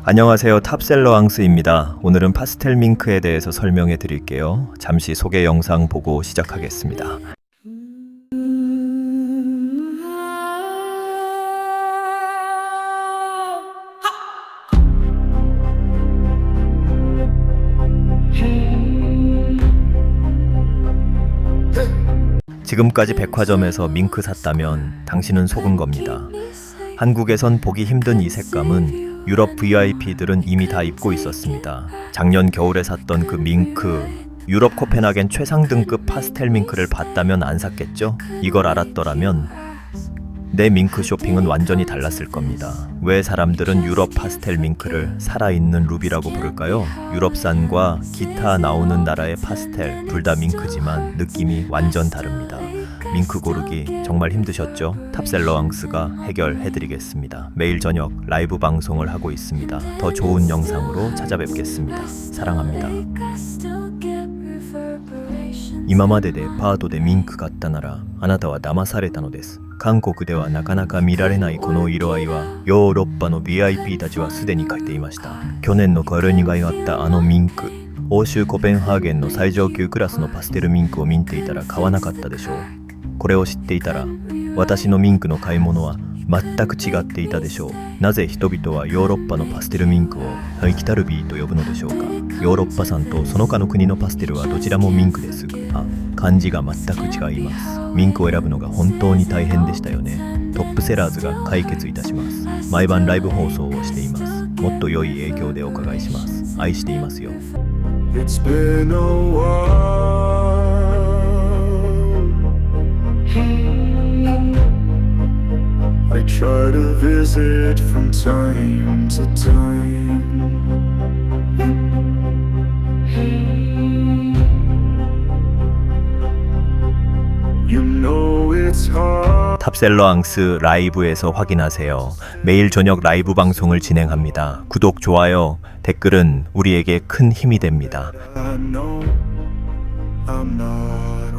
안녕하세요. 탑셀러 앙스입니다. 오늘은 파스텔 밍크에 대해서 설명해 드릴게요. 잠시 소개 영상 보고 시작하겠습니다. 지금까지 백화점에서 밍크 샀다면 당신은 속은 겁니다. 한국에선 보기 힘든 이 색감은 유럽 VIP들은 이미 다 입고 있었습니다. 작년 겨울에 샀던 그 밍크, 유럽 코펜하겐 최상 등급 파스텔 밍크를 봤다면 안 샀겠죠? 이걸 알았더라면 내 밍크 쇼핑은 완전히 달랐을 겁니다. 왜 사람들은 유럽 파스텔 밍크를 살아있는 루비라고 부를까요? 유럽산과 기타 나오는 나라의 파스텔 둘 다 밍크지만 느낌이 완전 다릅니다. 밍크 고르기 정말 힘드셨죠? 탑셀러 앙스가 해결해드리겠습니다. 매일 저녁 라이브 방송을 하고 있습니다. 더 좋은 영상으로 찾아뵙겠습니다. 사랑합니다. 今まででパートでミンク買ったならあなたは騙されたのです。韓国ではなかなか見られないこの色合いはヨーロッパの VIP たちはすでに買っていました。去年の春に買いあったあのミンク、欧州コペンハーゲンの最上級クラスのパステルミンクを見ていたら買わなかったでしょう。これを知っていたら私のミンクの買い物は全く違っていたでしょう。なぜ人々はヨーロッパのパステルミンクを生きたるビーと呼ぶのでしょうか。ヨーロッパ産とその他の国のパステルはどちらもミンクです。漢字が全く違います。ミンクを選ぶのが本当に大変でしたよね。トップセラーズが解決いたします。毎晩ライブ放送をしています。もっと良い影響でお伺いします。愛していますよ。 It's been a while. I try to visit from time to time. You know it's hard. 탑셀러 앙스 라이브에서 확인하세요. 매일 저녁 라이브 방송을 진행합니다. 구독, 좋아요, 댓글은 우리에게 큰 힘이 됩니다. I know I'm not